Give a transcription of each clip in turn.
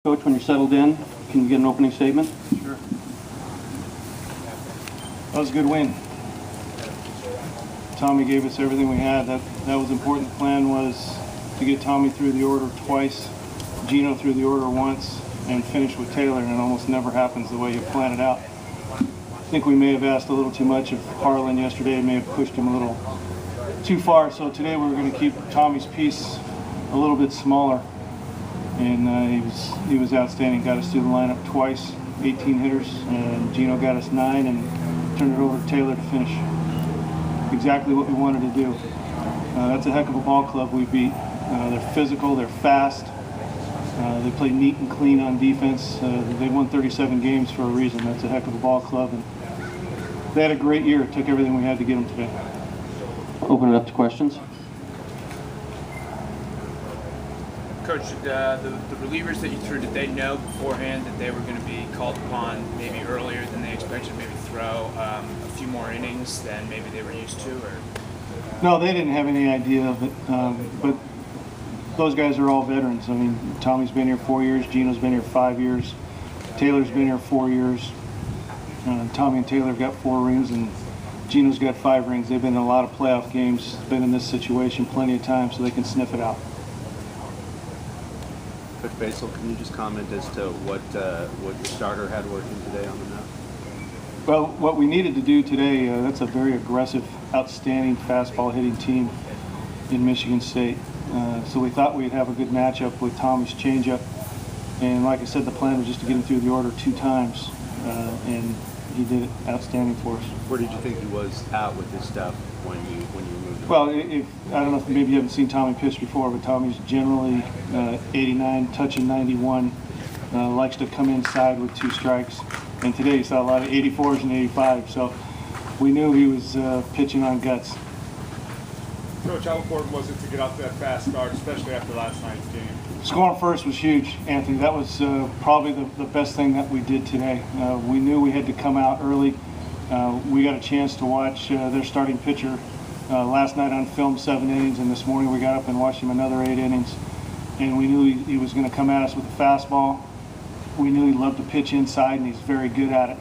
Coach, when you're settled in, can you get an opening statement? Sure. That was a good win. Tommy gave us everything we had. That was important. The plan was to get Tommy through the order twice, Gino through the order once, and finish with Taylor, and it almost never happens the way you plan it out. I think we may have asked a little too much of Harland yesterday. It may have pushed him a little too far. So today we were going to keep Tommy's piece a little bit smaller. And he was outstanding. Got us through the lineup twice, 18 hitters, and Gino got us 9 and turned it over to Taylor to finish. Exactly what we wanted to do. That's a heck of a ball club we beat. They're physical, they're fast, they play neat and clean on defense. They won 37 games for a reason. That's a heck of a ball club, and they had a great year. It took everything we had to get them today. Open it up to questions. Coach, the relievers that you threw, did they know beforehand that they were going to be called upon maybe earlier than they expected, maybe throw a few more innings than maybe they were used to? Or? No, they didn't have any idea of it, but those guys are all veterans. I mean, Tommy's been here 4 years, Gino's been here 5 years, Taylor's been here 4 years. Tommy and Taylor have got 4 rings, and Gino's got 5 rings. They've been in a lot of playoff games, been in this situation plenty of times, so they can sniff it out. Coach Batesole, can you just comment as to what your starter had working today on the mound? Well, what we needed to do today, that's a very aggressive, outstanding fastball hitting team in Michigan State. So we thought we'd have a good matchup with Tommy's changeup. And like I said, the plan was just to get him through the order 2 times. And he did it outstanding for us. Where did you think he was at with his stuff when you moved him? Well, I don't know if maybe you haven't seen Tommy pitch before, but Tommy's generally 89, touching 91, likes to come inside with 2 strikes. And today you saw a lot of 84s and 85, so we knew he was pitching on guts. Coach, how important was it to get out to that fast start, especially after last night's game? Scoring first was huge, Anthony. That was probably the best thing that we did today. We knew we had to come out early. We got a chance to watch their starting pitcher last night on film 7 innings, and this morning we got up and watched him another 8 innings. And we knew he was going to come at us with a fastball. We knew he loved to pitch inside, and he's very good at it.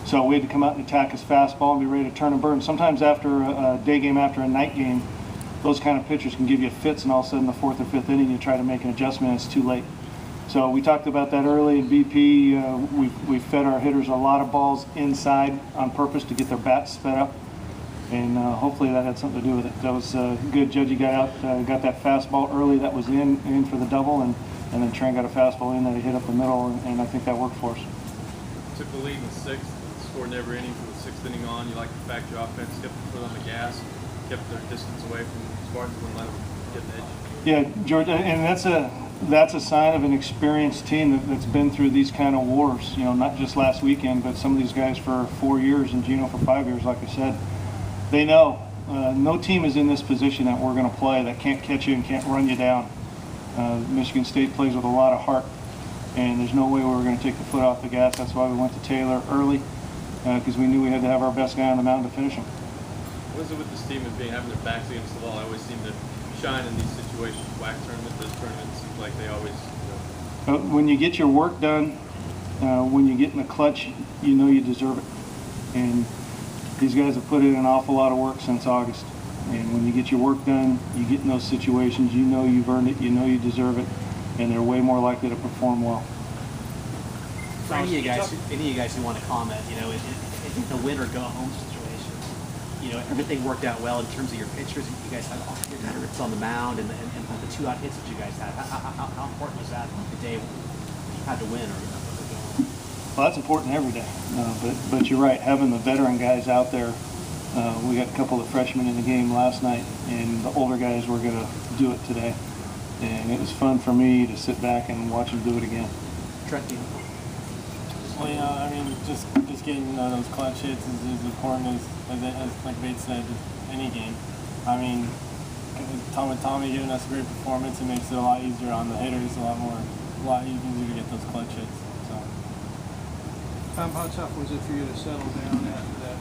So we had to come out and attack his fastball and be ready to turn and burn. Sometimes after a day game, after a night game, those kind of pitchers can give you fits, and all of a sudden the 4th or 5th inning you try to make an adjustment and it's too late. So we talked about that early in BP. We fed our hitters a lot of balls inside on purpose to get their bats sped up, and hopefully that had something to do with it. That was good. Judgy got out, got that fastball early that was in for the double, and then Trent got a fastball in that he hit up the middle, and I think that worked for us. Took the lead in the 6th, scored in every inning from the 6th inning on. You like the fact your offense kept the foot on the gas, kept their distance away from Spartans, wouldn't let them get an edge. Yeah, George, and that's a sign of an experienced team that's been through these kind of wars. You know, not just last weekend, but some of these guys for 4 years and Gino for 5 years. Like I said, they know no team is in this position that we're going to play that can't catch you and can't run you down. Michigan State plays with a lot of heart, and there's no way we were going to take the foot off the gas. That's why we went to Taylor early, because we knew we had to have our best guy on the mound to finish him. What is it with this team as being having their backs against the wall? I always seem to shine in these situations. WAC tournament, this tournament seems like they always. When you get your work done, when you get in the clutch, you know you deserve it. And these guys have put in an awful lot of work since August. And when you get your work done, you get in those situations, you know you've earned it, you know you deserve it, and they're way more likely to perform well. For any of you guys who want to comment, you know, in the win or go home situation, you know, everything worked out well in terms of your pitchers. You guys had all your veterans on the mound, and the 2 out hits that you guys had. How important was that the day you had to win or go home? Well, that's important every day. But you're right, having the veteran guys out there. We got a couple of freshmen in the game last night, and the older guys were going to do it today. And it was fun for me to sit back and watch them do it again. Trent. Well, you know, I mean, just getting those clutch hits is as important as like Bates said, any game. I mean, with Tommy giving us a great performance, it makes it a lot easier on the hitters, a lot easier to get those clutch hits. So. How tough was it for you to settle down after that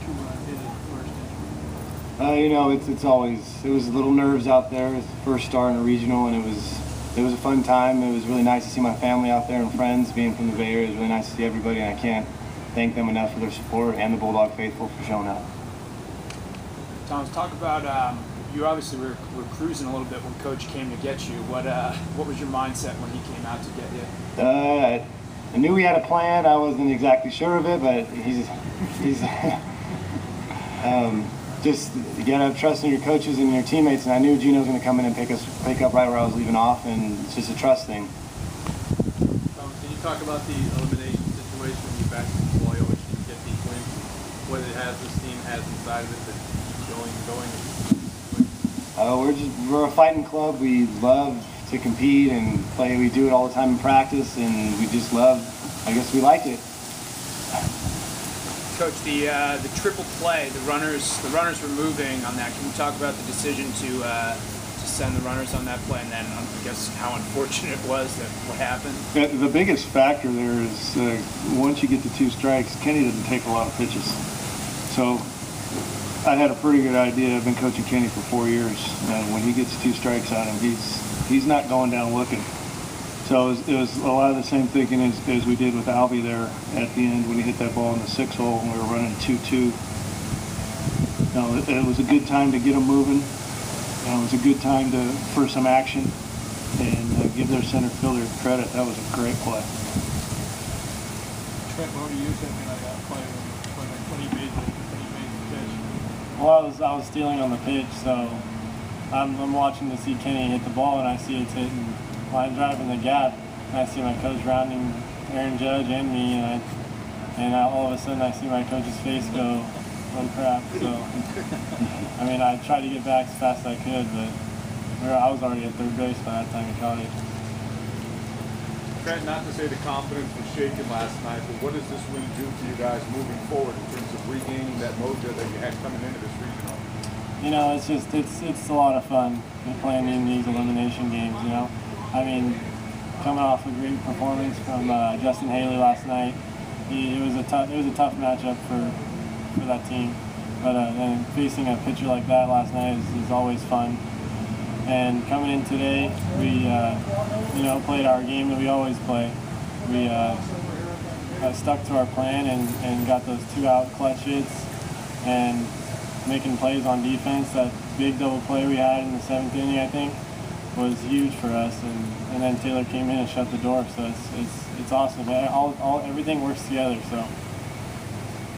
2-run hit at first inning? You know, it was a little nerves out there. It was the first start in a regional, and it was it was a fun time. It was really nice to see my family out there and friends. Being from the Bay Area, it was really nice to see everybody, and I can't thank them enough for their support and the Bulldog faithful for showing up. Thomas, talk about you obviously were cruising a little bit when Coach came to get you. What was your mindset when he came out to get you? I knew we had a plan. I wasn't exactly sure of it, but he's just you gotta trust in your coaches and your teammates. And I knew Gino was going to come in and pick up right where I was leaving off, and it's just a trust thing. Can you talk about the elimination situation when you back to Boyle, which you get these wins? What it has, this team has inside of it that keeps going. We're a fighting club. We love to compete and play. We do it all the time in practice, and we just love. I guess we like it. Coach, the triple play, the runners were moving on that. Can you talk about the decision to send the runners on that play, and then I guess how unfortunate it was that what happened? The biggest factor there is once you get to 2 strikes, Kenny doesn't take a lot of pitches. So I had a pretty good idea. I've been coaching Kenny for 4 years, and when he gets 2 strikes on him, he's not going down looking. So it was a lot of the same thinking as we did with Albie there at the end when he hit that ball in the 6 hole and we were running 2-2. It was a good time to get them moving. It was a good time for some action and give their center fielder credit. That was a great play. Trent, what were you thinking of that play when he made the catch? Well, I was stealing on the pitch, so I'm watching to see Kenny hit the ball, and I see it's hitting. Well, I'm driving the gap, and I see my coach rounding Aaron Judge and me, and all of a sudden I see my coach's face go, oh crap. So, I mean, I tried to get back as fast as I could, but I was already at third base by that time he caught it. Trent, not to say the confidence was shaken last night, but what does this win do for you guys moving forward in terms of regaining that mojo that you had coming into this regional? You know, it's a lot of fun playing in these elimination games, you know. I mean, coming off a great performance from Justin Haley last night, it was a tough matchup for that team. But and facing a pitcher like that last night is always fun. And coming in today, we played our game that we always play. We stuck to our plan and got those 2-out clutch hits and making plays on defense. That big double play we had in the 7th inning, I think, was huge for us, and then Taylor came in and shut the door. So it's awesome. Everything works together. So.